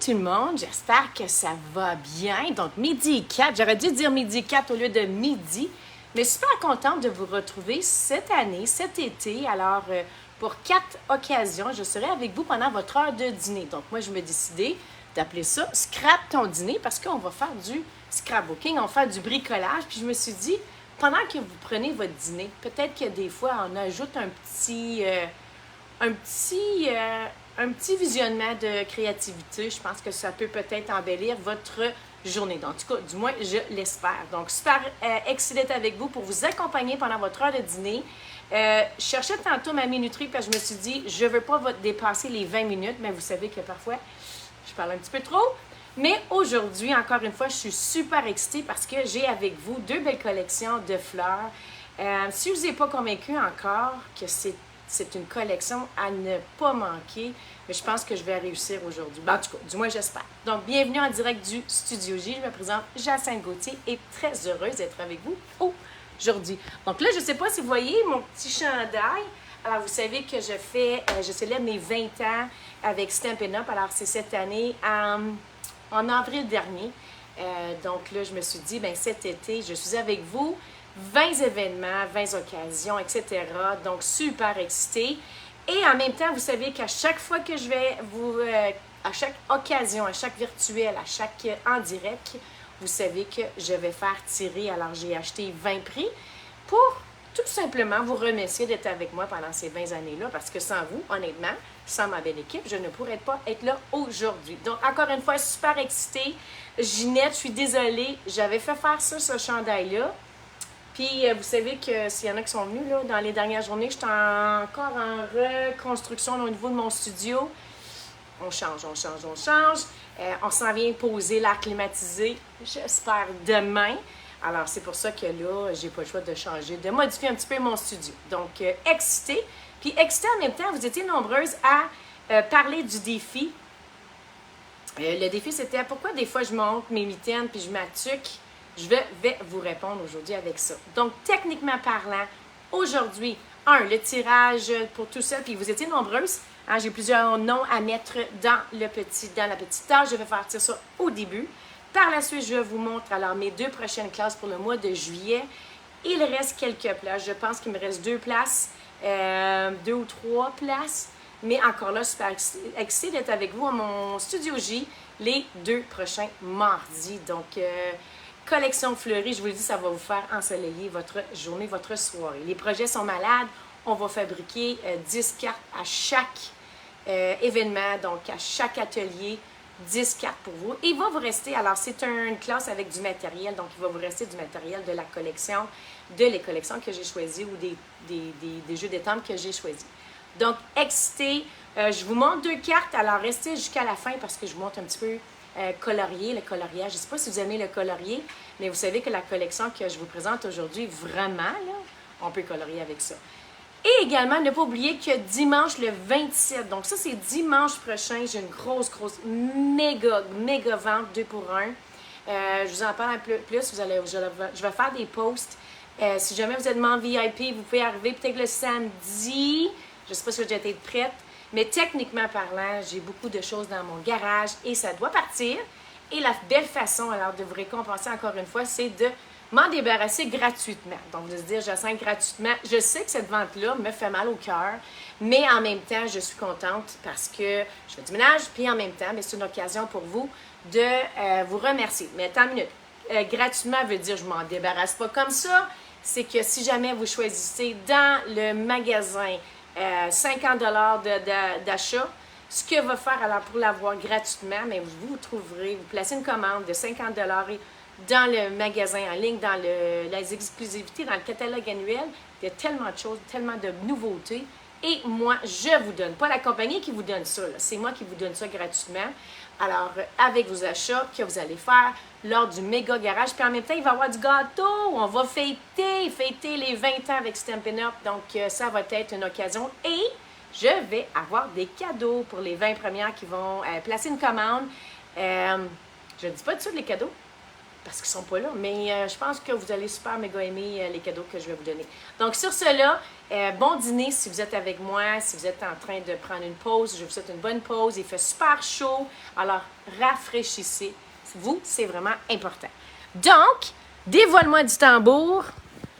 tout le monde, j'espère que ça va bien. Donc, midi 4, j'aurais dû dire midi 4 au lieu de midi, mais super contente de vous retrouver cette année, cet été. Alors, pour 4 occasions, je serai avec vous pendant votre heure de dîner. Donc, moi, je me décidé d'appeler ça Scrap ton dîner parce qu'on va faire du scrapbooking, on va faire du bricolage. Puis, je me suis dit, pendant que vous prenez votre dîner, peut-être que des fois, on ajoute un petit visionnement de créativité. Je pense que ça peut peut-être embellir votre journée. Donc, en tout cas, du moins, je l'espère. Donc, super excitée d'être avec vous pour vous accompagner pendant votre heure de dîner. Je cherchais tantôt ma minuterie parce que je me suis dit, je ne veux pas dépasser les 20 minutes, mais vous savez que parfois, je parle un petit peu trop. Mais aujourd'hui, encore une fois, je suis super excitée parce que j'ai avec vous 2 belles collections de fleurs. Si je ne vous ai pas convaincu encore que c'est une collection à ne pas manquer, mais je pense que je vais réussir aujourd'hui. En tout cas, du moins j'espère. Donc, bienvenue en direct du Studio J. Je me présente Jacinthe Gauthier et très heureuse d'être avec vous aujourd'hui. Donc là, je ne sais pas si vous voyez mon petit chandail. Alors, vous savez que je célèbre mes 20 ans avec Stampin' Up. Alors, c'est cette année en avril dernier. Donc là, je me suis dit, bien cet été, je suis avec vous. 20 événements, 20 occasions, etc. Donc, super excitée. Et en même temps, vous savez qu'à chaque fois que je vais à chaque occasion, à chaque virtuel, à chaque en direct, vous savez que je vais faire tirer. Alors, j'ai acheté 20 prix pour tout simplement vous remercier d'être avec moi pendant ces 20 années-là, parce que sans vous, honnêtement, sans ma belle équipe, je ne pourrais pas être là aujourd'hui. Donc, encore une fois, super excitée. Ginette, je suis désolée, j'avais fait faire ça, ce chandail-là. Puis, vous savez que s'il y en a qui sont venus là, dans les dernières journées, j'étais encore en reconstruction là, au niveau de mon studio. On change. On s'en vient poser l'air climatisé, j'espère, demain. Alors, c'est pour ça que là, j'ai pas le choix de changer, de modifier un petit peu mon studio. Donc, excitée. Puis, excitée en même temps, vous étiez nombreuses à parler du défi. Le défi, c'était pourquoi des fois je monte mes mitaines puis je m'attuque. Je vais vous répondre aujourd'hui avec ça. Donc, techniquement parlant, aujourd'hui, le tirage pour tout ça, puis vous étiez nombreuses. Hein, j'ai plusieurs noms à mettre dans la petite tâche. Je vais faire ça au début. Par la suite, je vous montre alors mes 2 prochaines classes pour le mois de juillet. Il reste quelques places. Je pense qu'il me reste 2 places, 2 ou 3 places. Mais encore là, super excitée d'être avec vous à mon Studio J les 2 prochains mardis. Donc, collection fleurie, je vous le dis, ça va vous faire ensoleiller votre journée, votre soirée. Les projets sont malades. On va fabriquer 10 cartes à chaque événement, donc à chaque atelier, 10 cartes pour vous. Et il va vous rester, alors c'est une classe avec du matériel, donc il va vous rester du matériel de la collection, les collections que j'ai choisies ou des jeux d'étampes que j'ai choisis. Donc, excitée, je vous montre 2 cartes, alors restez jusqu'à la fin parce que je vous montre un petit peu colorier, le coloriage. Je ne sais pas si vous aimez le colorier, mais vous savez que la collection que je vous présente aujourd'hui, vraiment, là, on peut colorier avec ça. Et également, ne pas oublier que dimanche le 27, donc ça c'est dimanche prochain, j'ai une grosse, méga vente 2 pour 1. Je vous en parle un peu plus, je vais faire des posts. Si jamais vous êtes membre VIP, vous pouvez arriver peut-être le samedi. Je ne sais pas si j'ai été prête. Mais techniquement parlant, j'ai beaucoup de choses dans mon garage et ça doit partir. Et la belle façon, alors, de vous récompenser encore une fois, c'est de m'en débarrasser gratuitement. Donc, de se dire, Jacinthe, gratuitement. Je sais que cette vente-là me fait mal au cœur, mais en même temps, je suis contente parce que je fais du ménage, puis en même temps, c'est une occasion pour vous de vous remercier. Mais attends une minute. Gratuitement veut dire, je ne m'en débarrasse pas comme ça. C'est que si jamais vous choisissez dans le magasin 50 $ d'achat. Ce que va faire alors pour l'avoir gratuitement, mais vous placez une commande de 50 $ dans le magasin en ligne, dans les exclusivités, dans le catalogue annuel. Il y a tellement de choses, tellement de nouveautés. Et moi, je vous donne, pas la compagnie qui vous donne ça, c'est moi qui vous donne ça gratuitement. Alors, avec vos achats que vous allez faire lors du méga garage. Puis en même temps, il va y avoir du gâteau. On va fêter les 20 ans avec Stampin' Up. Donc, ça va être une occasion. Et je vais avoir des cadeaux pour les 20 premières qui vont placer une commande. Je ne dis pas tout de suite les cadeaux. parce qu'ils ne sont pas là. Mais je pense que vous allez super méga aimer les cadeaux que je vais vous donner. Donc, sur cela, bon dîner si vous êtes avec moi, si vous êtes en train de prendre une pause. Je vous souhaite une bonne pause. Il fait super chaud. Alors, rafraîchissez. Vous, c'est vraiment important. Donc, dévoile-moi du tambour.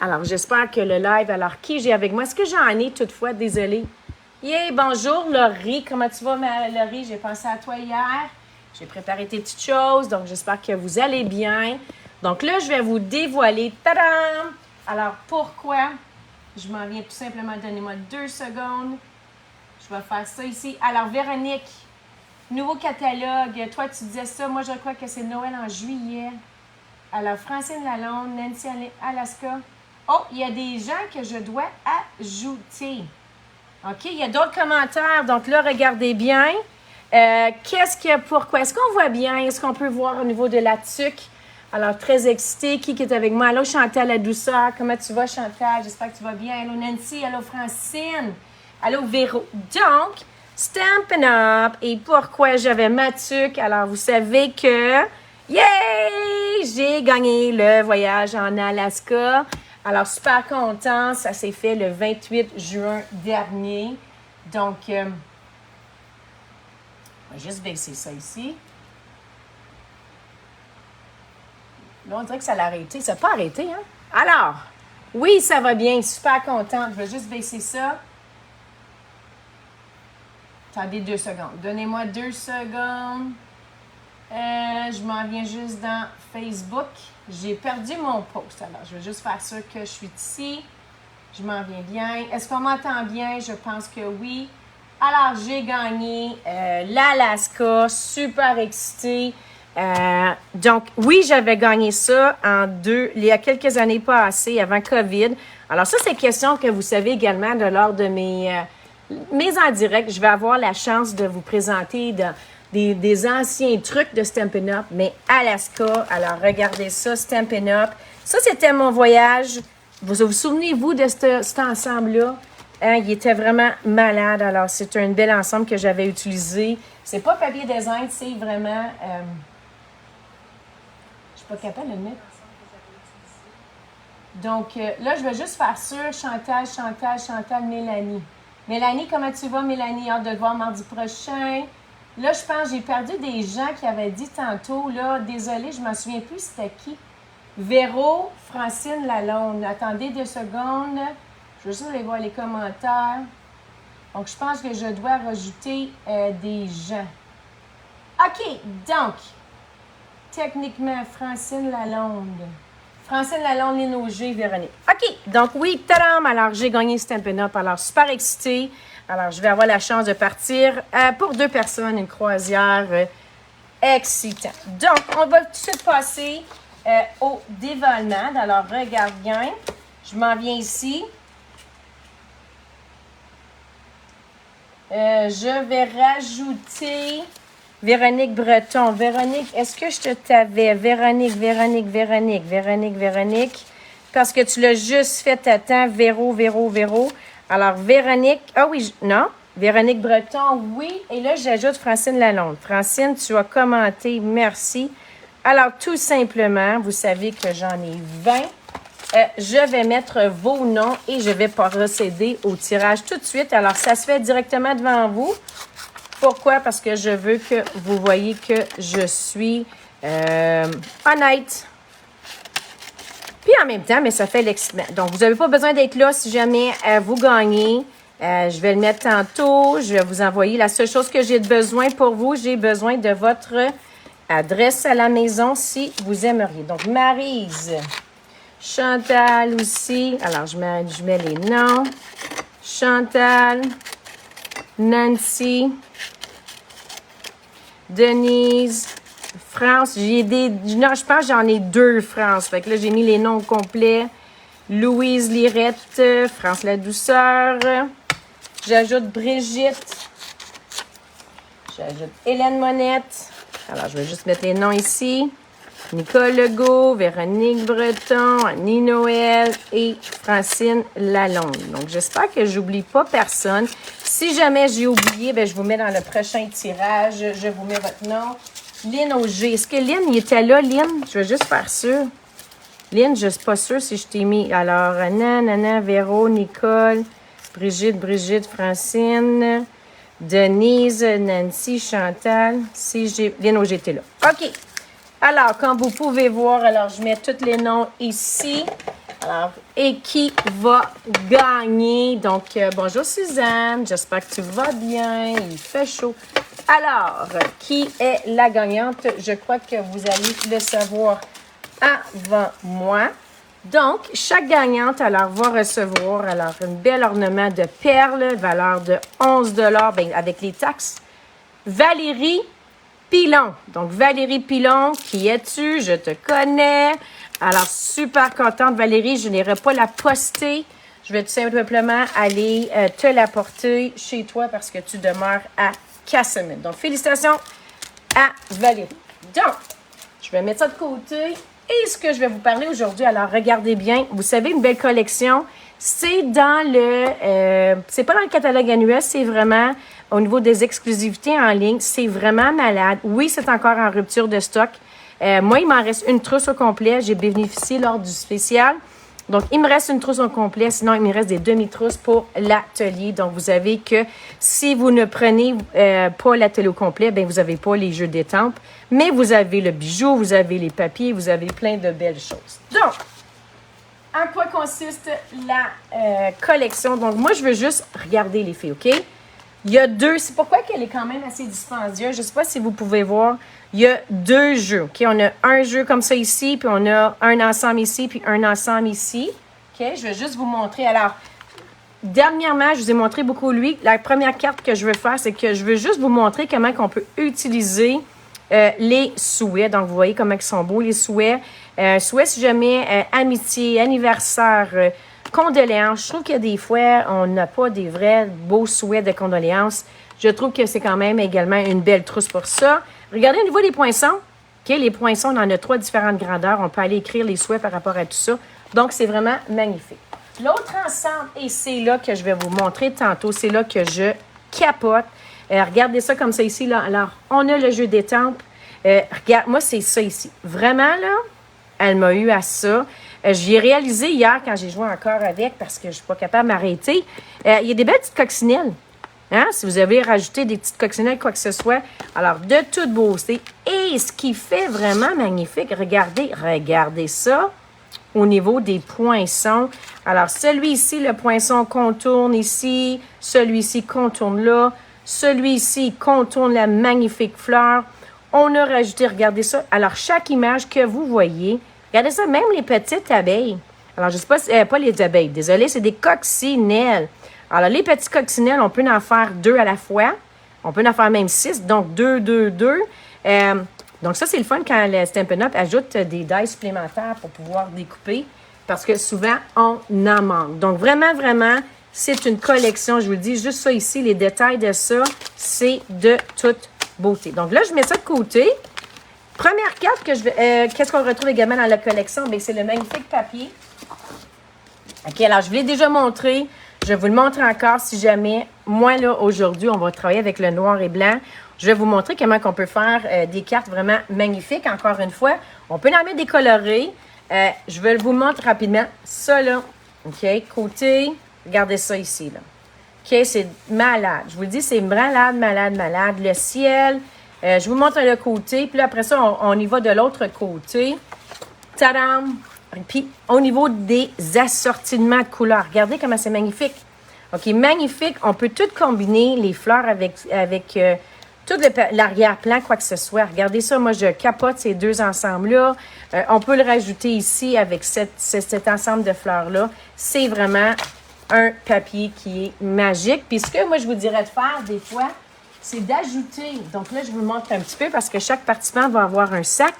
Alors, j'espère que le live, alors qui j'ai avec moi? Est-ce que j'en ai toutefois? Désolée. Yeah, bonjour Laurie. Comment tu vas, Laurie? J'ai pensé à toi hier. J'ai préparé tes petites choses, donc j'espère que vous allez bien. Donc là, je vais vous dévoiler. Tadam! Alors, pourquoi? Je m'en viens tout simplement. Donnez-moi 2 secondes. Je vais faire ça ici. Alors, Véronique, nouveau catalogue. Toi, tu disais ça. Moi, je crois que c'est Noël en juillet. Alors, Francine Lalonde, Nancy Alaska. Oh, il y a des gens que je dois ajouter. OK, il y a d'autres commentaires. Donc là, regardez bien. Qu'est-ce qu'il y a? Pourquoi? Est-ce qu'on voit bien? Est-ce qu'on peut voir au niveau de la tuque? Alors, très excitée. Qui est avec moi? Allô, Chantal, la douceur. Comment tu vas, Chantal? J'espère que tu vas bien. Allô, Nancy. Allô, Francine. Allô, Véro. Donc, Stampin' Up. Et pourquoi j'avais ma tuque? Alors, vous savez que... Yay! J'ai gagné le voyage en Alaska. Alors, super content. Ça s'est fait le 28 juin dernier. Donc... on va juste baisser ça ici. Là, on dirait que ça l'a arrêté. Ça n'a pas arrêté, hein? Alors, oui, ça va bien. Super contente. Je vais juste baisser ça. Attendez 2 secondes. Donnez-moi 2 secondes. Je m'en viens juste dans Facebook. J'ai perdu mon post. Alors, je vais juste faire sûr que je suis ici. Je m'en viens bien. Est-ce qu'on m'entend bien? Je pense que oui. Alors, j'ai gagné l'Alaska, super excitée. Donc, oui, j'avais gagné ça il y a quelques années passées, avant COVID. Alors, ça, c'est question que vous savez également lors de mes en direct. Je vais avoir la chance de vous présenter des anciens trucs de Stampin' Up, mais Alaska. Alors, regardez ça, Stampin' Up. Ça, c'était mon voyage. Vous souvenez-vous de cet ensemble-là? Hein, il était vraiment malade. Alors, c'est un bel ensemble que j'avais utilisé. C'est pas papier design, c'est vraiment... je suis pas capable de le mettre. Donc, là, je vais juste faire sûr. Chantal, Mélanie. Mélanie, comment tu vas, Mélanie? Hâte de te voir mardi prochain. Là, je pense j'ai perdu des gens qui avaient dit tantôt, là, désolée, je ne me souviens plus c'était qui. Véro, Francine Lalonde. Attendez 2 secondes. Je veux juste aller voir les commentaires. Donc, je pense que je dois rajouter des gens. OK, donc, techniquement, Francine Lalonde. Francine Lalonde, Lénogé, Véronique. OK, donc oui, tadam! Alors, j'ai gagné Stampin' Up. Alors, super excitée. Alors, je vais avoir la chance de partir pour 2 personnes, une croisière excitante. Donc, on va tout de suite passer au dévoilement. Alors, regarde bien. Je m'en viens ici. Je vais rajouter Véronique Breton. Véronique, est-ce que je t'avais? Véronique. Parce que tu l'as juste fait à temps. Véro. Alors, Véronique. Ah oui, non. Véronique Breton, oui. Et là, j'ajoute Francine Lalonde. Francine, tu as commenté. Merci. Alors, tout simplement, vous savez que j'en ai 20. Je vais mettre vos noms et je vais procéder au tirage tout de suite. Alors, ça se fait directement devant vous. Pourquoi? Parce que je veux que vous voyez que je suis honnête. Puis en même temps, mais ça fait l'excitement. Donc, vous n'avez pas besoin d'être là si jamais vous gagnez. Je vais le mettre tantôt. Je vais vous envoyer. La seule chose que j'ai besoin pour vous, j'ai besoin de votre adresse à la maison si vous aimeriez. Donc, Maryse, Chantal aussi. Alors, je mets les noms. Chantal, Nancy, Denise, France. Non, je pense que j'en ai 2 France. Fait que là, j'ai mis les noms complets. Louise Lirette, France la douceur. J'ajoute Brigitte. J'ajoute Hélène Monette. Alors, je vais juste mettre les noms ici. Nicole Legault, Véronique Breton, Annie Noël et Francine Lalonde. Donc, j'espère que j'oublie pas personne. Si jamais j'ai oublié, bien, je vous mets dans le prochain tirage. Je vous mets votre nom. Lynn Auger. Est-ce que Lynn, il était là, Lynn? Je vais juste faire sûr. Lynn, je ne suis pas sûre si je t'ai mis. Alors, Nana, Véro, Nicole, Brigitte, Francine, Denise, Nancy, Chantal, Lynn Auger était là. OK. Alors, comme vous pouvez voir, alors je mets tous les noms ici. Alors, et qui va gagner? Donc, bonjour Suzanne, j'espère que tu vas bien. Il fait chaud. Alors, qui est la gagnante? Je crois que vous allez le savoir avant moi. Donc, chaque gagnante, alors, va recevoir alors un bel ornement de perles, valeur de 11 $, bien, avec les taxes. Valérie Pilon. Donc, Valérie Pilon, qui es-tu? Je te connais. Alors, super contente, Valérie. Je n'irai pas la poster. Je vais tout simplement aller te la porter chez toi parce que tu demeures à Casselman. Donc, félicitations à Valérie. Donc, je vais mettre ça de côté. Et ce que je vais vous parler aujourd'hui, alors regardez bien, vous savez, une belle collection, c'est dans le, c'est pas dans le catalogue annuel, c'est vraiment au niveau des exclusivités en ligne, c'est vraiment malade. Oui, c'est encore en rupture de stock. Moi, il m'en reste une trousse au complet, j'ai bénéficié lors du spécial. Donc, il me reste une trousse au complet, sinon il me reste des demi-trousses pour l'atelier. Donc, vous savez que si vous ne prenez pas l'atelier au complet, bien, vous n'avez pas les jeux d'étampes, mais vous avez le bijou, vous avez les papiers, vous avez plein de belles choses. Donc, en quoi consiste la collection? Donc, moi, je veux juste regarder les filles, OK? Il y a deux, c'est pourquoi qu'elle est quand même assez dispendieuse. Je ne sais pas si vous pouvez voir. Il y a deux jeux, OK? On a un jeu comme ça ici, puis on a un ensemble ici, puis un ensemble ici. OK? Je vais juste vous montrer. Alors, dernièrement, je vous ai montré beaucoup lui. La première carte que je veux faire, c'est que je veux juste vous montrer comment on peut utiliser les souhaits. Donc, vous voyez comment ils sont beaux, les souhaits. Souhaits, si jamais, amitié, anniversaire, condoléances. Je trouve que des fois, on n'a pas des vrais beaux souhaits de condoléances. Je trouve que c'est quand même également une belle trousse pour ça. Regardez au niveau des poinçons. OK, les poinçons, on en a 3 différentes grandeurs. On peut aller écrire les souhaits par rapport à tout ça. Donc, c'est vraiment magnifique. L'autre ensemble, et c'est là que je vais vous montrer tantôt, c'est là que je capote. Regardez ça comme ça ici. Là. Alors, on a le jeu d'étampes. Regarde, moi, c'est ça ici. Vraiment, là, elle m'a eu à ça. J'y ai réalisé hier quand j'ai joué encore avec parce que je ne suis pas capable de m'arrêter. Il y a des belles petites coccinelles. Hein? Si vous avez rajouté des petites coccinelles, quoi que ce soit. Alors, de toute beauté. Et ce qui fait vraiment magnifique, regardez ça au niveau des poinçons. Alors, celui-ci, le poinçon contourne ici. Celui-ci contourne là. Celui-ci contourne la magnifique fleur. On a rajouté, regardez ça. Alors, chaque image que vous voyez, regardez ça, même les petites abeilles. Alors, je ne sais pas, pas les abeilles, désolé, c'est des coccinelles. Alors, les petits coccinelles, on peut en faire 2 à la fois. On peut en faire même 6, donc 2, 2, 2. Donc, ça, c'est le fun quand le Stampin' Up ajoute des dies supplémentaires pour pouvoir découper parce que souvent, on en manque. Donc, vraiment, vraiment, c'est une collection. Je vous le dis, juste ça ici, les détails de ça, c'est de toute beauté. Donc, là, je mets ça de côté. Première carte que je vais... qu'est-ce qu'on retrouve également dans la collection? Bien, c'est le magnifique papier. OK, alors, je vous l'ai déjà montré. Je vais vous le montrer encore si jamais, moi, là, aujourd'hui, on va travailler avec le noir et blanc. Je vais vous montrer comment on peut faire des cartes vraiment magnifiques. Encore une fois, on peut en mettre des colorés. Je vais vous montrer rapidement. Ça, là, OK, côté, regardez ça ici, là. OK, c'est malade. Je vous le dis, c'est malade, malade, malade. Le ciel, je vous montre le côté. Puis là, après ça, on y va de l'autre côté. Tadam! Puis, au niveau des assortiments de couleurs, regardez comment c'est magnifique. OK, magnifique. On peut tout combiner, les fleurs avec tout l'arrière-plan, quoi que ce soit. Regardez ça, moi, je capote ces deux ensembles-là. On peut le rajouter ici avec cet ensemble de fleurs-là. C'est vraiment un papier qui est magique. Puis, ce que moi, je vous dirais de faire, des fois, c'est d'ajouter. Donc là, je vous le montre un petit peu parce que chaque participant va avoir un sac.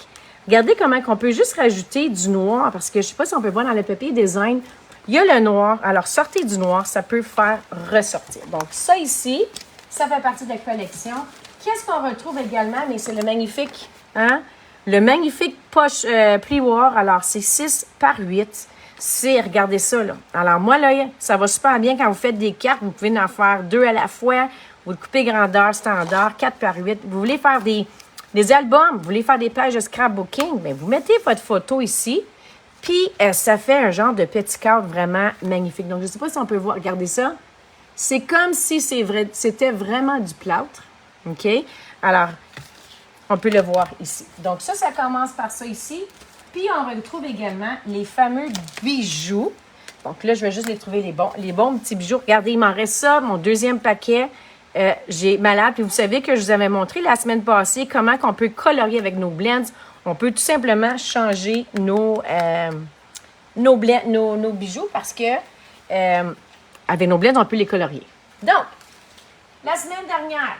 Regardez comment on peut juste rajouter du noir, parce que je ne sais pas si on peut voir dans le papier design, il y a le noir. Alors, sortez du noir, ça peut faire ressortir. Donc, ça ici, ça fait partie de la collection. Qu'est-ce qu'on retrouve également? Mais c'est le magnifique, hein? Le magnifique poche plioir. Alors, c'est 6 par 8. C'est, regardez ça, là. Alors, moi, là, ça va super bien quand vous faites des cartes. Vous pouvez en faire 2 à la fois. Vous le coupez grandeur standard, 4 par 8. Vous voulez faire des des albums, vous voulez faire des pages de scrapbooking, bien, vous mettez votre photo ici, puis ça fait un genre de petit cadre vraiment magnifique. Donc, je ne sais pas si on peut voir, regardez ça. C'est comme si c'était vraiment du plâtre, OK? Alors, on peut le voir ici. Donc, ça commence par ça ici. Puis, on retrouve également les fameux bijoux. Donc, là, je vais juste les trouver, les bons petits bijoux. Regardez, il m'en reste ça, mon deuxième paquet. J'ai malade. Puis, vous savez que je vous avais montré la semaine passée comment on peut colorier avec nos blends. On peut tout simplement changer nos bijoux parce que avec nos blends, on peut les colorier. Donc, la semaine dernière,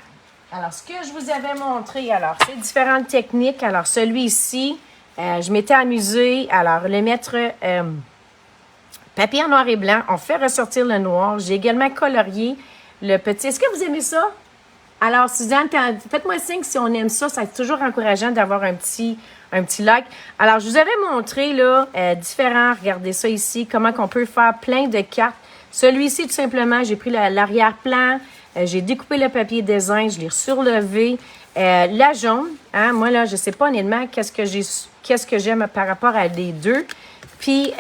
alors, ce que je vous avais montré, alors, c'est différentes techniques. Alors, celui-ci, je m'étais amusée. Alors, le mettre papier en noir et blanc. On fait ressortir le noir. J'ai également colorié le petit. Est-ce que vous aimez ça? Alors, Suzanne, faites-moi signe si on aime ça. Ça est toujours encourageant d'avoir un petit like. Alors, je vous avais montré, là, différents. Regardez ça ici. Comment qu'on peut faire plein de cartes. Celui-ci, tout simplement, j'ai pris l'arrière-plan. J'ai découpé le papier design, je l'ai surlevé. La jaune, hein, moi là, je ne sais pas honnêtement qu'est-ce que j'aime par rapport à les deux. Puis,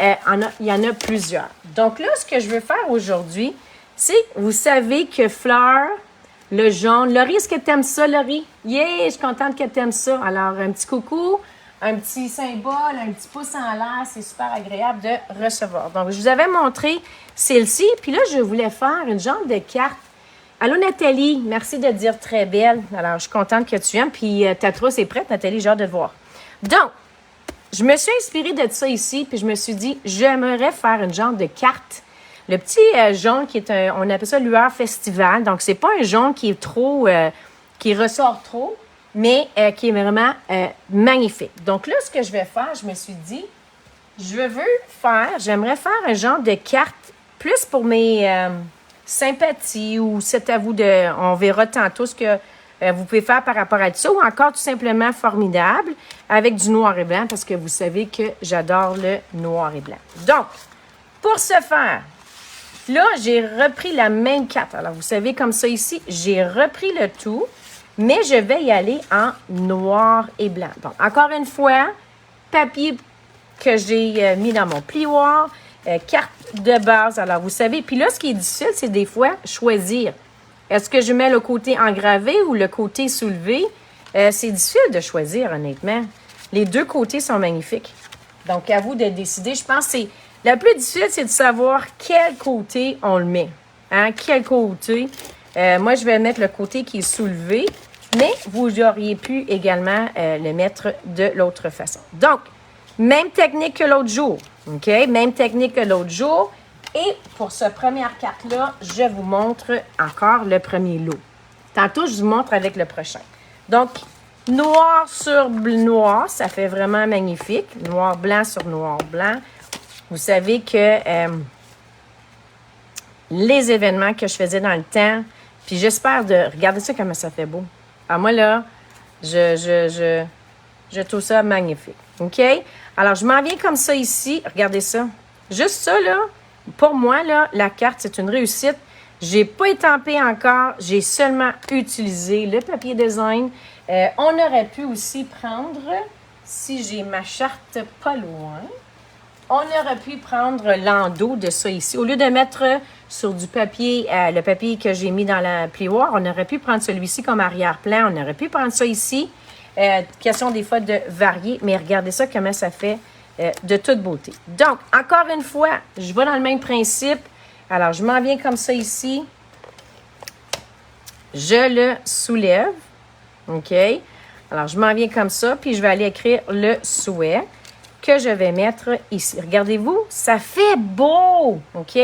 il y en a plusieurs. Donc là, ce que je veux faire aujourd'hui, c'est, vous savez que Fleur, le jaune, Laurie, est-ce que tu aimes ça, Laurie? Yeah, je suis contente que tu aimes ça. Alors, un petit coucou, un petit symbole, un petit pouce en l'air, c'est super agréable de recevoir. Donc, je vous avais montré celle-ci, puis là, je voulais faire une genre de carte. Allô, Nathalie, merci de dire très belle. Alors, je suis contente que tu aimes. Puis, ta trousse est prête, Nathalie, j'ai hâte de te voir. Donc, je me suis inspirée de ça ici, puis je me suis dit, j'aimerais faire une genre de carte. Le petit jaune qui est on appelle ça lueur festival. Donc, c'est pas un jaune qui est trop, qui ressort trop, mais qui est vraiment magnifique. Donc là, ce que je vais faire, je me suis dit, j'aimerais faire un genre de carte plus pour mes sympathies ou c'est à vous on verra tantôt ce que vous pouvez faire par rapport à ça ou encore tout simplement formidable avec du noir et blanc parce que vous savez que j'adore le noir et blanc. Donc, pour ce faire, là, j'ai repris la même carte. Alors, vous savez, comme ça ici, j'ai repris le tout, mais je vais y aller en noir et blanc. Donc, encore une fois, papier que j'ai mis dans mon plioir, carte de base. Alors, vous savez, puis là, ce qui est difficile, c'est des fois choisir. Est-ce que je mets le côté engravé ou le côté soulevé? C'est difficile de choisir, honnêtement. Les deux côtés sont magnifiques. Donc, à vous de décider. Je pense que c'est le plus difficile, c'est de savoir quel côté on le met. Hein? Quel côté? Moi, je vais mettre le côté qui est soulevé, mais vous auriez pu également le mettre de l'autre façon. Donc, même technique que l'autre jour. OK? Même technique que l'autre jour. Et pour cette première carte-là, je vous montre encore le premier lot. Tantôt, je vous montre avec le prochain. Donc, noir sur noir, ça fait vraiment magnifique. Noir blanc sur noir blanc. Vous savez que les événements que je faisais dans le temps, puis j'espère de... Regardez ça comment ça fait beau. Alors moi, là, je trouve ça magnifique. OK? Alors, je m'en viens comme ça ici. Regardez ça. Juste ça, là, pour moi, là, la carte, c'est une réussite. Je n'ai pas étampé encore. J'ai seulement utilisé le papier design. On aurait pu aussi prendre, si j'ai ma charte pas loin, on aurait pu prendre l'endos de ça ici. Au lieu de mettre sur du papier, le papier que j'ai mis dans la plioire, on aurait pu prendre celui-ci comme arrière-plan. On aurait pu prendre ça ici. Question des fois de varier, mais regardez ça comment ça fait de toute beauté. Donc, encore une fois, je vais dans le même principe. Alors, je m'en viens comme ça ici. Je le soulève. OK? Alors, je m'en viens comme ça, puis je vais aller écrire le souhait que je vais mettre ici. Regardez-vous, ça fait beau! OK?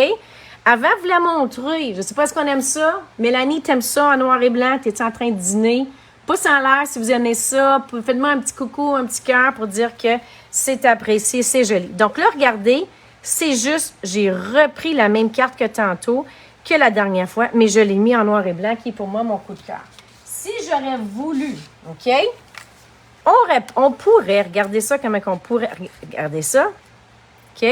Avant de vous la montrer, je ne sais pas si on aime ça. Mélanie, t'aimes ça en noir et blanc? T'es-tu en train de dîner? Pouce en l'air si vous aimez ça. Faites-moi un petit coucou, un petit cœur pour dire que c'est apprécié, c'est joli. Donc là, regardez, c'est juste, j'ai repris la même carte que tantôt, que la dernière fois, mais je l'ai mis en noir et blanc, qui est pour moi mon coup de cœur. Si j'aurais voulu, OK, on pourrait, regardez ça, comment on pourrait, regardez ça, OK?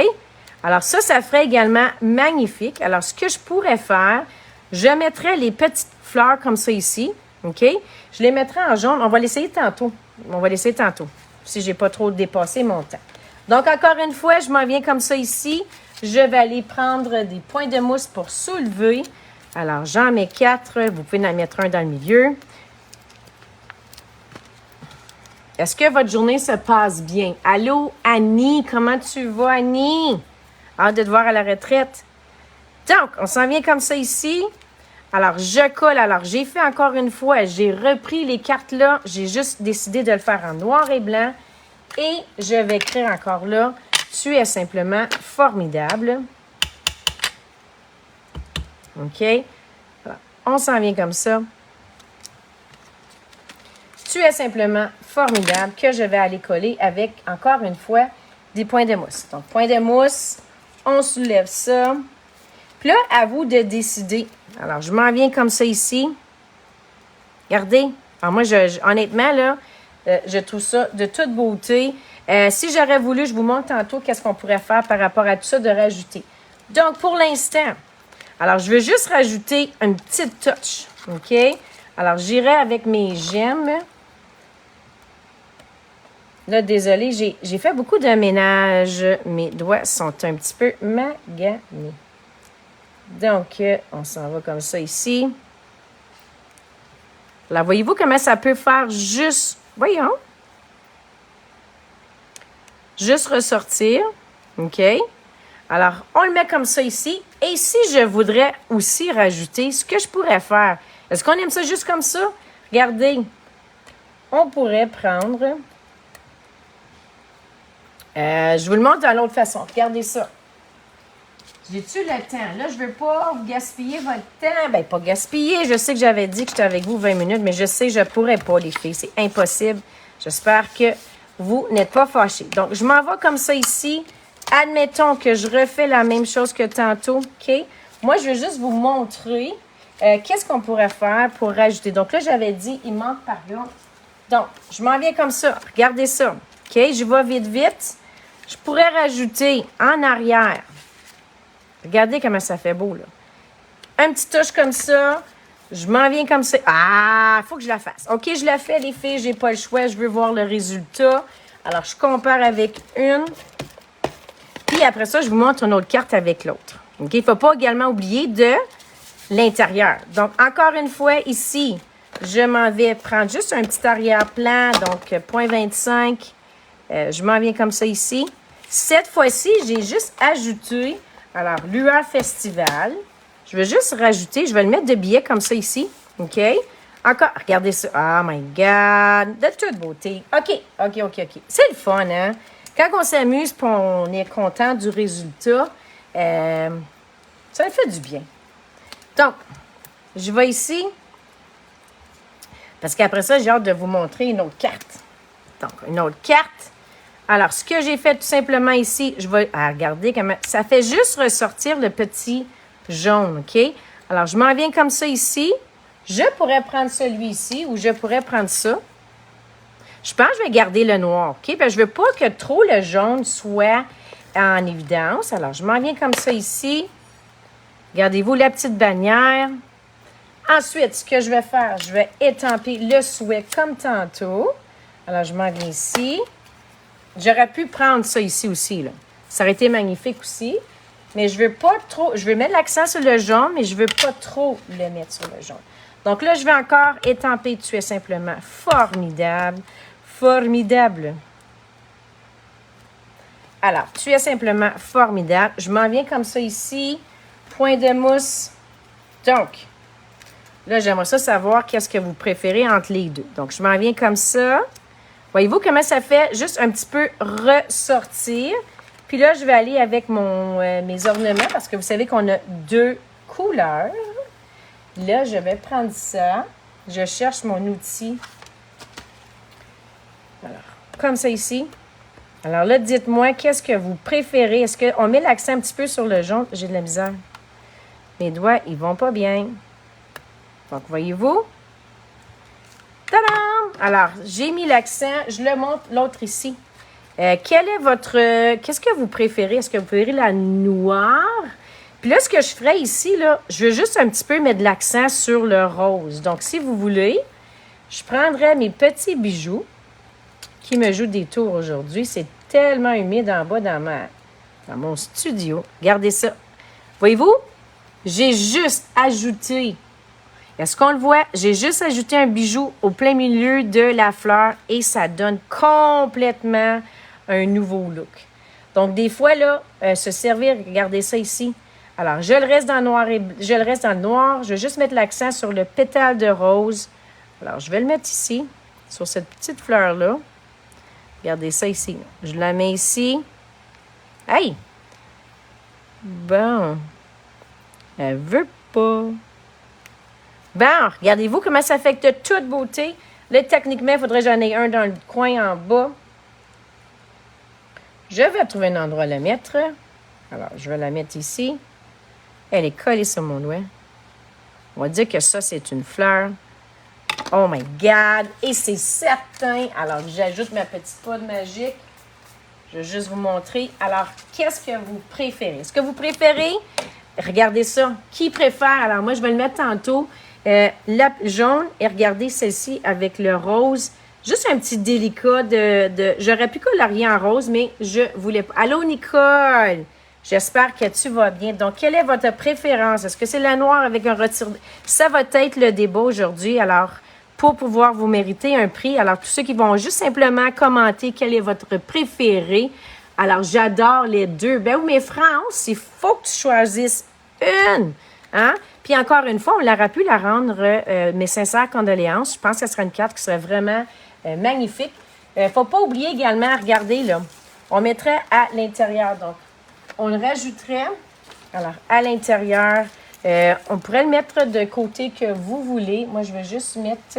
Alors ça ferait également magnifique. Alors, ce que je pourrais faire, je mettrais les petites fleurs comme ça ici, OK? Je les mettrai en jaune. On va l'essayer tantôt. On va laisser tantôt, si je n'ai pas trop dépassé mon temps. Donc, encore une fois, je m'en viens comme ça ici. Je vais aller prendre des points de mousse pour soulever. Alors, j'en mets 4. Vous pouvez en mettre un dans le milieu. Est-ce que votre journée se passe bien? Allô, Annie? Comment tu vas, Annie? Hâte de te voir à la retraite. Donc, on s'en vient comme ça ici. Alors, je colle. Alors, j'ai fait encore une fois, j'ai repris les cartes là. J'ai juste décidé de le faire en noir et blanc. Et je vais écrire encore là, tu es simplement formidable. OK? Alors, on s'en vient comme ça. Tu es simplement formidable que je vais aller coller avec, encore une fois, des points de mousse. Donc, points de mousse, on soulève ça. Puis là, à vous de décider. Alors, je m'en viens comme ça ici. Regardez. Alors, moi, honnêtement, là, je trouve ça de toute beauté. Si j'aurais voulu, je vous montre tantôt qu'est-ce qu'on pourrait faire par rapport à tout ça de rajouter. Donc, pour l'instant, alors, je veux juste rajouter une petite touch. OK? Alors, j'irai avec mes gemmes. Là, désolé, j'ai fait beaucoup de ménage. Mes doigts sont un petit peu maganés. Donc, on s'en va comme ça ici. Là, voyez-vous comment ça peut faire juste... Voyons. Juste ressortir. OK? Alors, on le met comme ça ici. Et si je voudrais aussi rajouter, ce que je pourrais faire... Est-ce qu'on aime ça juste comme ça? Regardez. On pourrait prendre... je vous le montre de l'autre façon. Regardez ça. J'ai-tu le temps? Là, je ne veux pas vous gaspiller votre temps. Bien, pas gaspiller. Je sais que j'avais dit que j'étais avec vous 20 minutes, mais je sais que je ne pourrais pas, les filles. C'est impossible. J'espère que vous n'êtes pas fâchés. Donc, je m'en vais comme ça ici. Admettons que je refais la même chose que tantôt. OK? Moi, je veux juste vous montrer qu'est-ce qu'on pourrait faire pour rajouter. Donc, là, j'avais dit, il manque par là. Donc, je m'en viens comme ça. Regardez ça. OK? Je vais vite, vite. Je pourrais rajouter en arrière. Regardez comment ça fait beau, là. Un petit touche comme ça. Je m'en viens comme ça. Ah, il faut que je la fasse. OK, je la fais, les filles. J'ai pas le choix. Je veux voir le résultat. Alors, je compare avec une. Puis après ça, je vous montre une autre carte avec l'autre. OK? Il ne faut pas également oublier de l'intérieur. Donc, encore une fois, ici, je m'en vais prendre juste un petit arrière-plan. Donc, 0,25. Je m'en viens comme ça ici. Cette fois-ci, j'ai juste ajouté... Alors, Lueur Festival. Je vais juste rajouter, je vais le mettre de billets comme ça ici. OK? Encore, regardez ça. Oh my God! De toute beauté. OK. C'est le fun, hein? Quand on s'amuse et on est content du résultat, ça fait du bien. Donc, je vais ici. Parce qu'après ça, j'ai hâte de vous montrer une autre carte. Donc, une autre carte. Alors, ce que j'ai fait tout simplement ici, je vais... Ah, regardez comment... Ça fait juste ressortir le petit jaune, OK? Alors, je m'en viens comme ça ici. Je pourrais prendre celui-ci ou je pourrais prendre ça. Je pense que je vais garder le noir, OK? Parce que je ne veux pas que trop le jaune soit en évidence. Alors, je m'en viens comme ça ici. Regardez-vous la petite bannière. Ensuite, ce que je vais faire, je vais étamper le souhait comme tantôt. Alors, je m'en viens ici. J'aurais pu prendre ça ici aussi, là. Ça aurait été magnifique aussi. Mais je veux pas trop... Je veux mettre l'accent sur le jaune, mais je veux pas trop le mettre sur le jaune. Donc là, je vais encore étamper. Tu es simplement formidable. Formidable. Alors, tu es simplement formidable. Je m'en viens comme ça ici. Point de mousse. Donc, là, j'aimerais ça savoir qu'est-ce que vous préférez entre les deux. Donc, je m'en viens comme ça. Voyez-vous comment ça fait juste un petit peu ressortir. Puis là, je vais aller avec mes ornements parce que vous savez qu'on a deux couleurs. Là, je vais prendre ça. Je cherche mon outil. Alors, comme ça ici. Alors là, dites-moi, qu'est-ce que vous préférez? Est-ce qu'on met l'accent un petit peu sur le jaune? J'ai de la misère. Mes doigts, ils vont pas bien. Donc, voyez-vous? Tadam! Alors, j'ai mis l'accent. Je le montre l'autre ici. Quel est votre... Qu'est-ce que vous préférez? Est-ce que vous préférez la noire? Puis là, ce que je ferais ici, là, je veux juste un petit peu mettre de l'accent sur le rose. Donc, si vous voulez, je prendrais mes petits bijoux. qui me joue des tours aujourd'hui. C'est tellement humide en bas dans mon studio. Regardez ça. Voyez-vous? J'ai juste ajouté, est-ce qu'on le voit? J'ai juste ajouté un bijou au plein milieu de la fleur et ça donne complètement un nouveau look. Donc, des fois, là, se servir, regardez ça ici. Alors, je le reste dans le noir. Je vais juste mettre l'accent sur le pétale de rose. Alors, je vais le mettre ici, sur cette petite fleur-là. Regardez ça ici. Je la mets ici. Hey! Bon. Elle veut pas. Bon, regardez-vous comment ça fait de toute beauté. Là, techniquement, il faudrait que j'en ai un dans le coin en bas. Je vais trouver un endroit à la mettre. Alors, je vais la mettre ici. Elle est collée sur mon doigt. On va dire que ça, c'est une fleur. Oh my God! Et c'est certain. Alors, j'ajoute ma petite poudre magique. Je vais juste vous montrer. Alors, qu'est-ce que vous préférez? Est-ce que vous préférez? Regardez ça. Qui préfère? Alors, moi, je vais le mettre tantôt. La jaune. Et regardez celle-ci avec le rose. Juste un petit délicat de j'aurais pu colorier en rose, mais je voulais pas. Allô, Nicole! J'espère que tu vas bien. Donc, quelle est votre préférence? Est-ce que c'est la noire avec un retire? Ça va être le débat aujourd'hui. Alors, pour pouvoir vous mériter un prix, alors tous ceux qui vont juste simplement commenter quel est votre préféré. Alors, j'adore les deux. Ben oui, mais France, il faut que tu choisisses une. Hein? Puis encore une fois, on aurait pu la rendre mes sincères condoléances. Je pense que ce serait une carte qui serait vraiment magnifique. Il ne faut pas oublier également, regardez là, on mettrait à l'intérieur. Donc, on le rajouterait, alors à l'intérieur, on pourrait le mettre de côté que vous voulez. Moi, je vais juste mettre,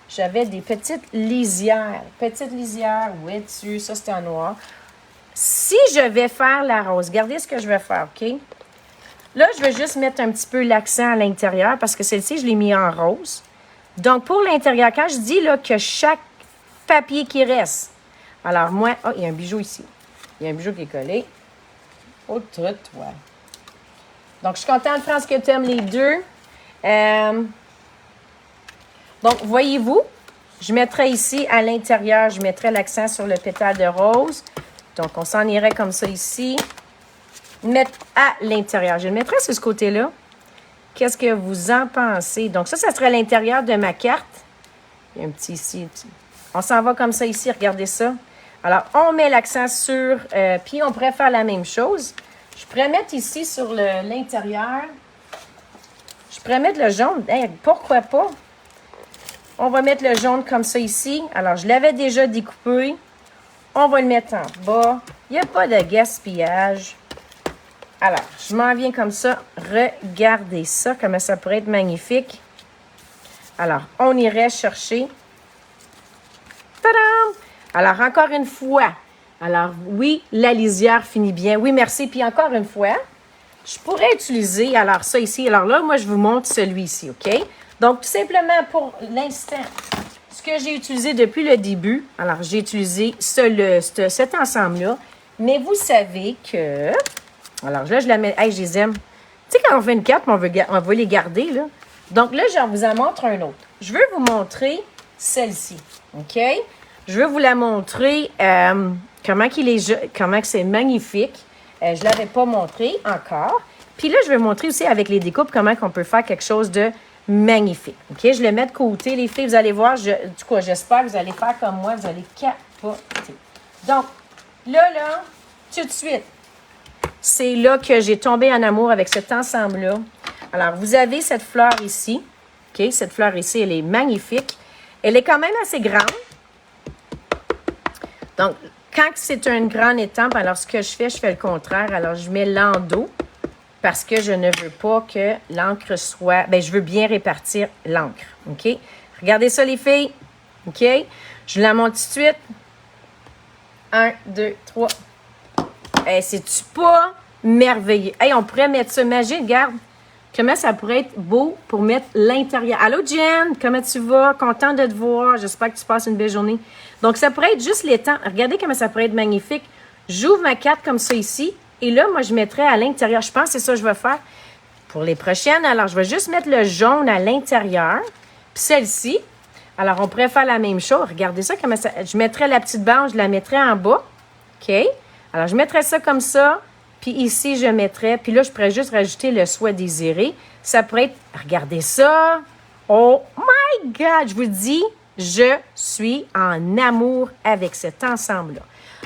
j'avais des petites lisières. Petites lisières, oui, dessus, ça c'est en noir. Si je vais faire la rose, regardez ce que je vais faire, OK? Là, je vais juste mettre un petit peu l'accent à l'intérieur parce que celle-ci, je l'ai mis en rose. Donc, pour l'intérieur, quand je dis là que chaque papier qui reste, alors moi, oh, il y a un bijou ici. Il y a un bijou qui est collé. Oh, tout, toi. Donc, je suis contente, France, que tu aimes les deux. Donc, voyez-vous, je mettrai ici à l'intérieur, je mettrai l'accent sur le pétale de rose. Donc, on s'en irait comme ça ici. Mettre à l'intérieur. Je le mettrai sur ce côté-là. Qu'est-ce que vous en pensez? Donc, ça serait l'intérieur de ma carte. Il y a un petit ici. On s'en va comme ça ici. Regardez ça. Alors, on met l'accent sur... puis, on pourrait faire la même chose. Je pourrais mettre ici sur l'intérieur. Je pourrais mettre le jaune. Hey, pourquoi pas? On va mettre le jaune comme ça ici. Alors, je l'avais déjà découpé. On va le mettre en bas. Il n'y a pas de gaspillage. Alors, je m'en viens comme ça. Regardez ça, comment ça pourrait être magnifique. Alors, on irait chercher. Tadam! Alors, encore une fois. Alors, oui, la lisière finit bien. Oui, merci. Puis encore une fois, je pourrais utiliser, alors ça ici. Alors là, moi, je vous montre celui-ci, OK? Donc, tout simplement pour l'instant, ce que j'ai utilisé depuis le début, alors j'ai utilisé cet ensemble-là. Mais vous savez que... Alors là, je la mets... Hey, je les aime. Tu sais, quand on fait une carte, on veut les garder, là. Donc là, j'en vous en montre un autre. Je veux vous montrer celle-ci, OK? Je veux vous la montrer comment que c'est magnifique. Je ne l'avais pas montré encore. Puis là, je vais montrer aussi avec les découpes comment on peut faire quelque chose de magnifique. OK? Je le mets de côté. Les filles, vous allez voir. Du coup, j'espère que vous allez faire comme moi. Vous allez capoter. Donc, là, tout de suite, c'est là que j'ai tombé en amour avec cet ensemble-là. Alors, vous avez cette fleur ici. OK? Cette fleur ici, elle est magnifique. Elle est quand même assez grande. Donc, quand c'est une grande étampe, alors ce que je fais le contraire. Alors, je mets l'endos parce que je ne veux pas que l'encre soit... Bien, je veux bien répartir l'encre. OK? Regardez ça, les filles. OK? Je la monte tout de suite. 1, 2, 3. Hey, c'est-tu pas merveilleux? Hey, on pourrait mettre ça magique, regarde. Comment ça pourrait être beau pour mettre l'intérieur. Allô, Jen, comment tu vas? Contente de te voir. J'espère que tu passes une belle journée. Donc, ça pourrait être juste l'étang. Regardez comment ça pourrait être magnifique. J'ouvre ma carte comme ça ici. Et là, moi, je mettrais à l'intérieur. Je pense que c'est ça que je vais faire pour les prochaines. Alors, je vais juste mettre le jaune à l'intérieur. Puis celle-ci. Alors, on pourrait faire la même chose. Regardez ça, comment ça... Je mettrais la petite bande, je la mettrais en bas. OK? Alors, je mettrais ça comme ça. Puis ici, je mettrais... Puis là, je pourrais juste rajouter le soie désiré. Ça pourrait être... Regardez ça! Oh my God! Je vous dis, je suis en amour avec cet ensemble-là.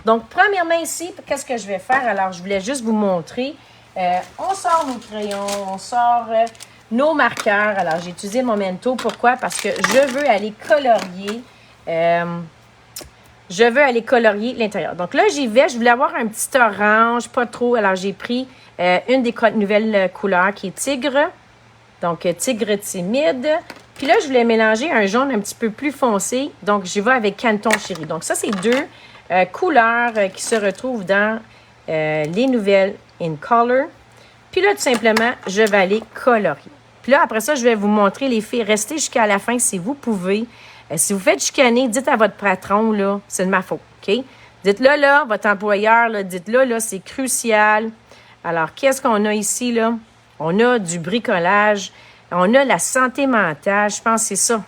Donc, premièrement ici, qu'est-ce que je vais faire? Alors, je voulais juste vous montrer. On sort nos crayons, on sort nos marqueurs. Alors, j'ai utilisé mon Memento. Pourquoi? Parce que je veux aller colorier. Je veux aller colorier l'intérieur. Donc là, j'y vais. Je voulais avoir un petit orange, pas trop. Alors, j'ai pris une des nouvelles couleurs qui est tigre. Donc, tigre timide. Puis là, je voulais mélanger un jaune un petit peu plus foncé. Donc, j'y vais avec Canton Chéri. Donc, ça, c'est deux couleurs qui se retrouvent dans les nouvelles In Color. Puis là, tout simplement, je vais aller colorier. Puis là, après ça, je vais vous montrer les filles. Restez jusqu'à la fin si vous pouvez. Si vous faites chicaner, dites à votre patron, là, c'est de ma faute, OK? Dites-le, là, votre employeur, là, dites-le, là, c'est crucial. Alors, qu'est-ce qu'on a ici, là? On a du bricolage. On a la santé mentale. Je pense que c'est ça.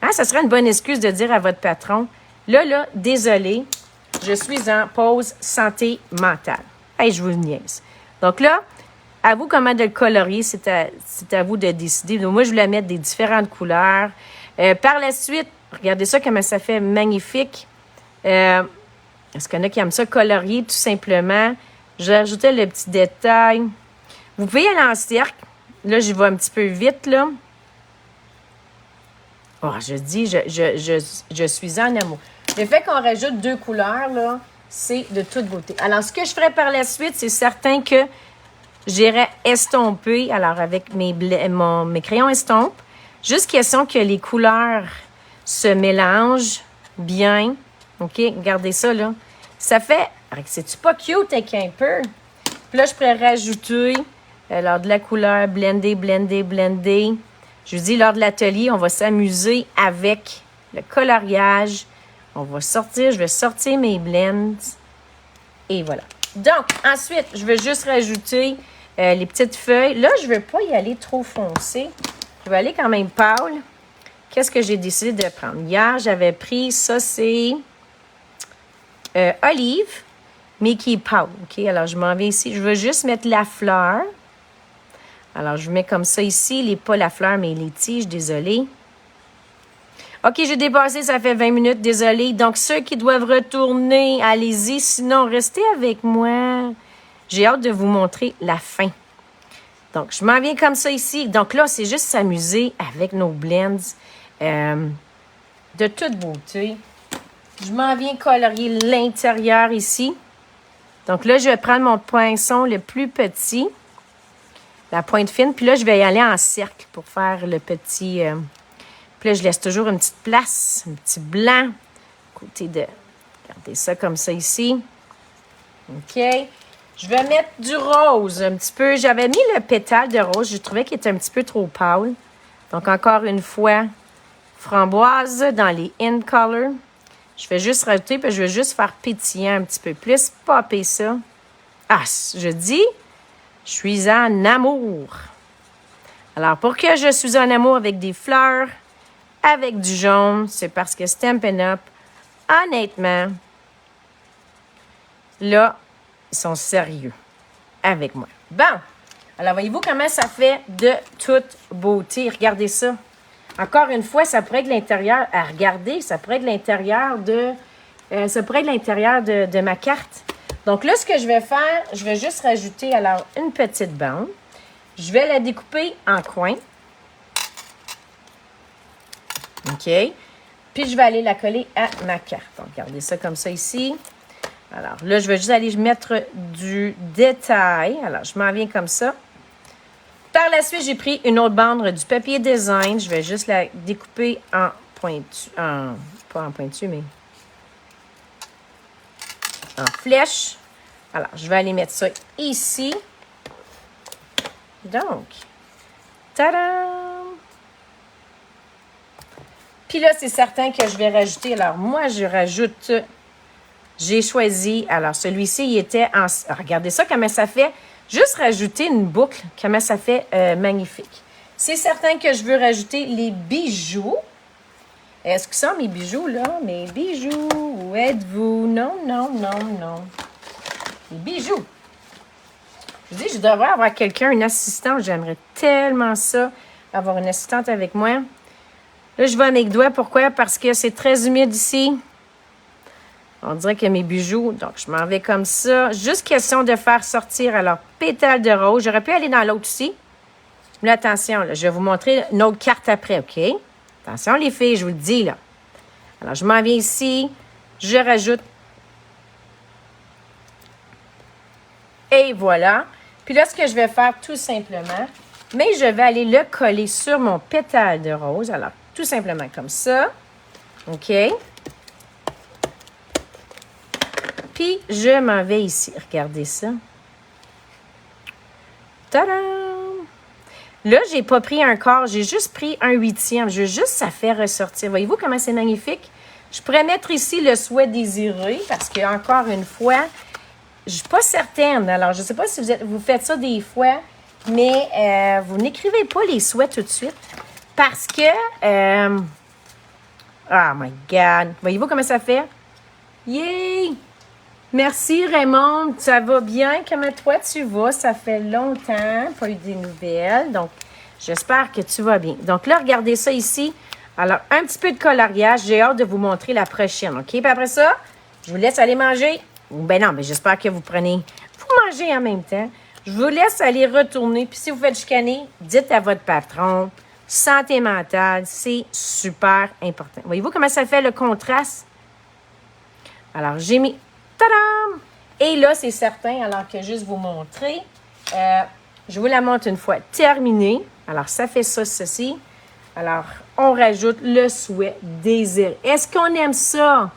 Hein? Ça serait une bonne excuse de dire à votre patron, là, désolé, je suis en pause santé mentale. Hey, je vous le niaise. Donc là, à vous comment de le colorier, c'est à vous de décider. Donc, moi, je voulais mettre des différentes couleurs. Par la suite, regardez ça, comment ça fait magnifique. Est-ce qu'il y en a qui aiment ça colorier, tout simplement? J'ai ajouté le petit détail. Vous pouvez y aller en cercle. Là, j'y vais un petit peu vite, là. Oh, je dis, je suis en amour. Le fait qu'on rajoute deux couleurs, là, c'est de toute beauté. Alors, ce que je ferai par la suite, c'est certain que j'irai estomper, alors avec mes crayons estompes, juste question que les couleurs se mélangent bien. OK, regardez ça, là. Ça fait, c'est-tu pas cute avec un peu? Puis là, je pourrais rajouter, lors de la couleur, blender. Je vous dis, lors de l'atelier, on va s'amuser avec le coloriage. On va sortir, je vais sortir mes blends. Et voilà. Donc, ensuite, je vais juste rajouter les petites feuilles. Là, je ne veux pas y aller trop foncé. Je vais aller quand même pâle. Qu'est-ce que j'ai décidé de prendre? Hier, j'avais pris, ça c'est olive, mais qui est pâle. OK? Alors, je m'en vais ici. Je veux juste mettre la fleur. Alors, je mets comme ça ici. Pas la fleur, mais les tiges. Désolée. OK, j'ai dépassé. Ça fait 20 minutes. Désolée. Donc, ceux qui doivent retourner, allez-y. Sinon, restez avec moi. J'ai hâte de vous montrer la fin. Donc, je m'en viens comme ça ici. Donc là, c'est juste s'amuser avec nos blends de toute beauté. Je m'en viens colorier l'intérieur ici. Donc là, je vais prendre mon poinçon le plus petit, la pointe fine. Puis là, je vais y aller en cercle pour faire le petit... puis là, je laisse toujours une petite place, un petit blanc, à côté de... Regardez ça comme ça ici. OK. Je vais mettre du rose un petit peu. J'avais mis le pétale de rose. Je trouvais qu'il était un petit peu trop pâle. Donc, encore une fois, framboise dans les In Color. Je vais juste rajouter, puis je vais juste faire pétillant un petit peu plus. Popper ça. Ah, je dis, je suis en amour. Alors, pour que je suis en amour avec des fleurs, avec du jaune, c'est parce que Stampin' Up, honnêtement, là, ils sont sérieux avec moi. Bon, alors voyez-vous comment ça fait de toute beauté. Regardez ça. Encore une fois, ça pourrait être l'intérieur. À regarder, ça pourrait être l'intérieur de... de ma carte. Donc là, ce que je vais faire, je vais juste rajouter alors une petite bande. Je vais la découper en coins. OK. Puis je vais aller la coller à ma carte. Donc, regardez ça comme ça ici. Alors là, je vais juste aller mettre du détail. Alors, je m'en viens comme ça. Par la suite, j'ai pris une autre bande du papier design. Je vais juste la découper en pointu. Pas en pointu, mais en flèche. Alors, je vais aller mettre ça ici. Donc, tadam! Puis là, c'est certain que je vais rajouter. Alors, moi, je rajoute... J'ai choisi, alors celui-ci, il était en... Regardez ça, comment ça fait. Juste rajouter une boucle, comment ça fait magnifique. C'est certain que je veux rajouter les bijoux. Est-ce que sont mes bijoux, là? Mes bijoux, où êtes-vous? Non, non, non, non. Les bijoux. Je dis, je devrais avoir quelqu'un, une assistante. J'aimerais tellement ça, avoir une assistante avec moi. Là, je vais à mes doigts. Pourquoi? Parce que c'est très humide ici. On dirait que mes bijoux, donc je m'en vais comme ça. Juste question de faire sortir, alors, pétale de rose. J'aurais pu aller dans l'autre aussi. Mais attention, là, je vais vous montrer une autre carte après, OK? Attention, les filles, je vous le dis, là. Alors, je m'en viens ici. Je rajoute. Et voilà. Puis là, ce que je vais faire, tout simplement, mais je vais aller le coller sur mon pétale de rose. Alors, tout simplement comme ça. OK? Puis, je m'en vais ici. Regardez ça. Tadam! Là, j'ai pas pris un quart, j'ai juste pris un huitième. Je veux juste ça fait ressortir. Voyez-vous comment c'est magnifique? Je pourrais mettre ici le souhait désiré parce que, encore une fois, je suis pas certaine. Alors, je sais pas si vous faites ça des fois, mais vous n'écrivez pas les souhaits tout de suite parce que... oh my God! Voyez-vous comment ça fait? Yay! Merci Raymond, ça va bien? Comment toi tu vas? Ça fait longtemps, pas eu des nouvelles, donc j'espère que tu vas bien. Donc là, regardez ça ici. Alors, un petit peu de coloriage, j'ai hâte de vous montrer la prochaine, OK? Puis après ça, je vous laisse aller manger. Ben non, mais j'espère que vous mangez en même temps. Je vous laisse aller retourner, puis si vous faites chicaner, dites à votre patron, santé mentale, c'est super important. Voyez-vous comment ça fait le contraste? Alors, j'ai mis... Tadam! Et là, c'est certain, alors que juste vous montrer, je vous la montre une fois terminée. Alors, ça fait ça, ceci. Alors, on rajoute le souhait désiré. Est-ce qu'on aime ça?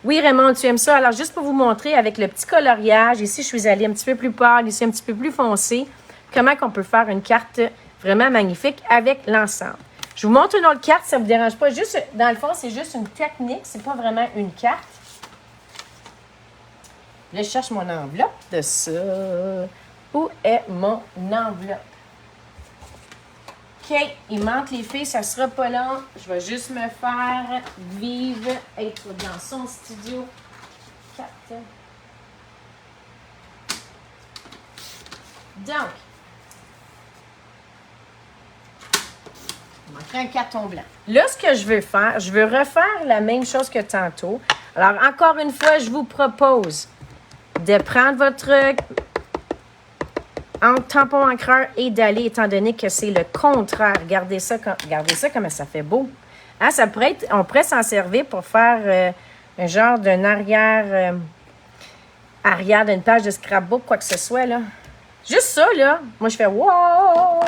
Oui, Raymond, tu aimes ça? Alors, juste pour vous montrer, avec le petit coloriage, ici, je suis allée un petit peu plus pâle, ici, un petit peu plus foncé, comment qu'on peut faire une carte vraiment magnifique avec l'ensemble. Je vous montre une autre carte, ça ne vous dérange pas. Juste, dans le fond, c'est juste une technique, c'est pas vraiment une carte. Là, je cherche mon enveloppe de ça. Où est mon enveloppe? OK, il manque les filles, ça sera pas long. Je vais juste me faire vivre, être dans son studio. 4. Donc, il manquerait un carton blanc. Là, ce que je veux faire, je veux refaire la même chose que tantôt. Alors, encore une fois, je vous propose de prendre votre tampon encreur et d'aller, étant donné que c'est le contraire. Regardez ça comment ça fait beau. Hein, on pourrait s'en servir pour faire un genre d'un arrière d'une page de scrapbook, quoi que ce soit, là. Juste ça, là. Moi, je fais « wow ».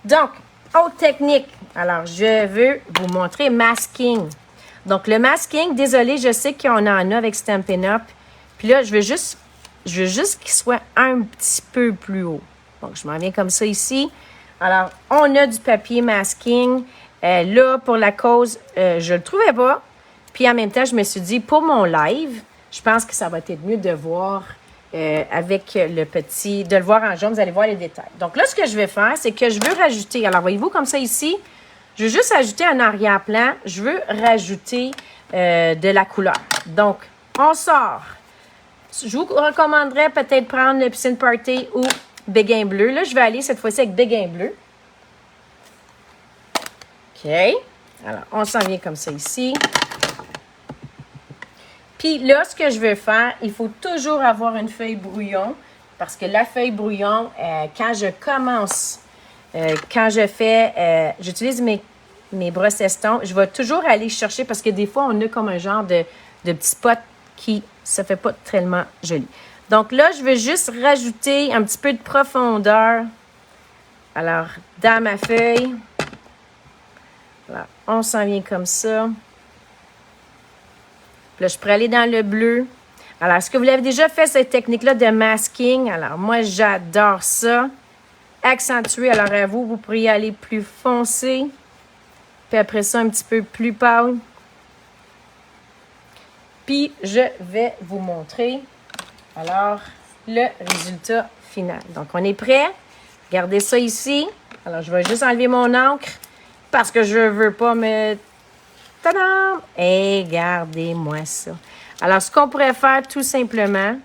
Donc, autre technique. Alors, je veux vous montrer masking. Donc, le masking, désolé, je sais qu'on en a avec Stampin' Up. Puis là, je veux juste qu'il soit un petit peu plus haut. Donc, je m'en viens comme ça ici. Alors, on a du papier masking. Là, pour la cause, je le trouvais pas. Puis, en même temps, je me suis dit, pour mon live, je pense que ça va être mieux de voir avec de le voir en jaune. Vous allez voir les détails. Donc, là, ce que je vais faire, c'est que je veux rajouter. Alors, voyez-vous, comme ça ici, je veux juste ajouter un arrière-plan. Je veux rajouter de la couleur. Donc, on sort. Je vous recommanderais peut-être prendre le Piscine Party ou Béguin bleu. Là, je vais aller cette fois-ci avec Béguin bleu. OK. Alors, on s'en vient comme ça ici. Puis là, ce que je veux faire, il faut toujours avoir une feuille brouillon parce que la feuille brouillon, quand je commence, j'utilise mes brosses eston, je vais toujours aller chercher parce que des fois, on a comme un genre de petit spot qui ça fait pas tellement joli. Donc là, je vais juste rajouter un petit peu de profondeur. Alors, dans ma feuille, voilà, on s'en vient comme ça. Puis là, je pourrais aller dans le bleu. Alors, est-ce que vous l'avez déjà fait, cette technique-là de masking? Alors, moi, j'adore ça. Accentuer. Alors, à vous, vous pourriez aller plus foncé. Puis après ça, un petit peu plus pâle. Puis, je vais vous montrer, alors, le résultat final. Donc, on est prêt. Regardez ça ici. Alors, je vais juste enlever mon encre parce que je ne veux pas me Tadam! Et regardez-moi ça. Alors, ce qu'on pourrait faire tout simplement,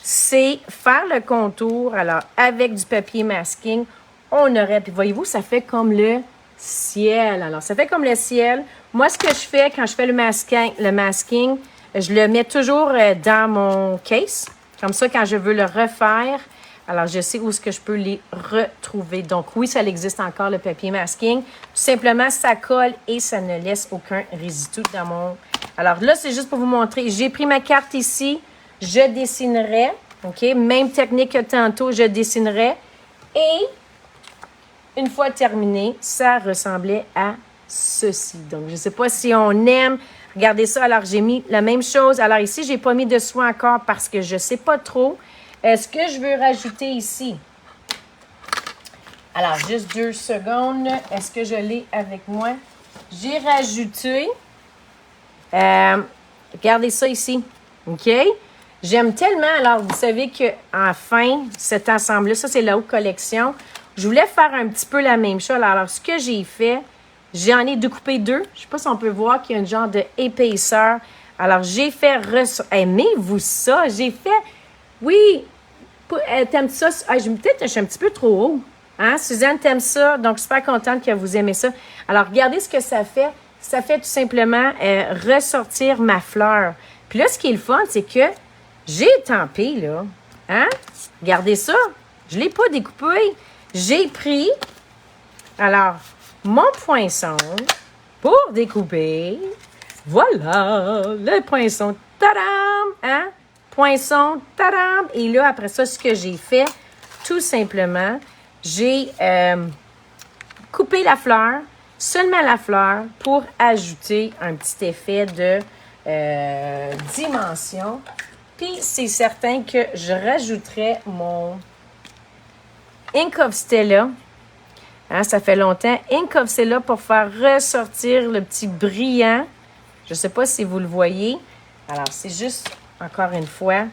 c'est faire le contour. Alors, avec du papier masking, on aurait... Puis voyez-vous, ça fait comme le ciel. Alors, ça fait comme le ciel. Moi, ce que je fais quand je fais le masking, je le mets toujours dans mon case. Comme ça, quand je veux le refaire, alors je sais où est-ce que je peux les retrouver. Donc oui, ça existe encore, le papier masking. Tout simplement, ça colle et ça ne laisse aucun résidu dans mon... Alors là, c'est juste pour vous montrer. J'ai pris ma carte ici. Je dessinerai. OK? Même technique que tantôt, je dessinerai. Et une fois terminé, ça ressemblait à ceci. Donc, je ne sais pas si on aime... Regardez ça. Alors, j'ai mis la même chose. Alors, ici, je n'ai pas mis de soie encore parce que je ne sais pas trop. Est-ce que je veux rajouter ici? Alors, juste 2 secondes. Est-ce que je l'ai avec moi? J'ai rajouté... regardez ça ici. OK? J'aime tellement. Alors, vous savez qu'enfin, cet ensemble-là, ça, c'est la haute collection. Je voulais faire un petit peu la même chose. Alors, ce que j'ai fait... J'en ai découpé 2. Je ne sais pas si on peut voir qu'il y a un genre d'épaisseur. Alors, j'ai fait... Aimez-vous ça? J'ai fait... Oui, t'aimes ça? Peut-être que je suis un petit peu trop haut. Hein? Suzanne, t'aimes ça? Donc, je suis super contente que vous aimez ça. Alors, regardez ce que ça fait. Ça fait tout simplement ressortir ma fleur. Puis là, ce qui est le fun, c'est que j'ai estampé, là. Hein? Regardez ça. Je ne l'ai pas découpé. J'ai pris... Alors... mon poinçon pour découper. Voilà, le poinçon. Tadam! Hein? Poinçon. Tadam! Et là, après ça, ce que j'ai fait, tout simplement, j'ai coupé la fleur, seulement la fleur, pour ajouter un petit effet de dimension. Puis, c'est certain que je rajouterai mon Ink of Stella. Hein, ça fait longtemps. Ink of Stella pour faire ressortir le petit brillant. Je ne sais pas si vous le voyez. Alors, c'est juste, encore une fois,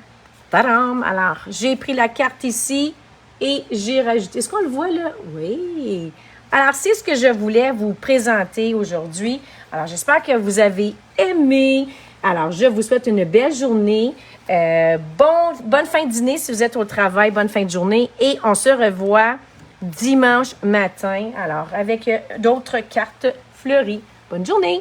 tadam! Alors, j'ai pris la carte ici et j'ai rajouté. Est-ce qu'on le voit là? Oui! Alors, c'est ce que je voulais vous présenter aujourd'hui. Alors, j'espère que vous avez aimé. Alors, je vous souhaite une belle journée. Bonne fin de dîner si vous êtes au travail. Bonne fin de journée. Et on se revoit dimanche matin, alors avec d'autres cartes fleuries. Bonne journée!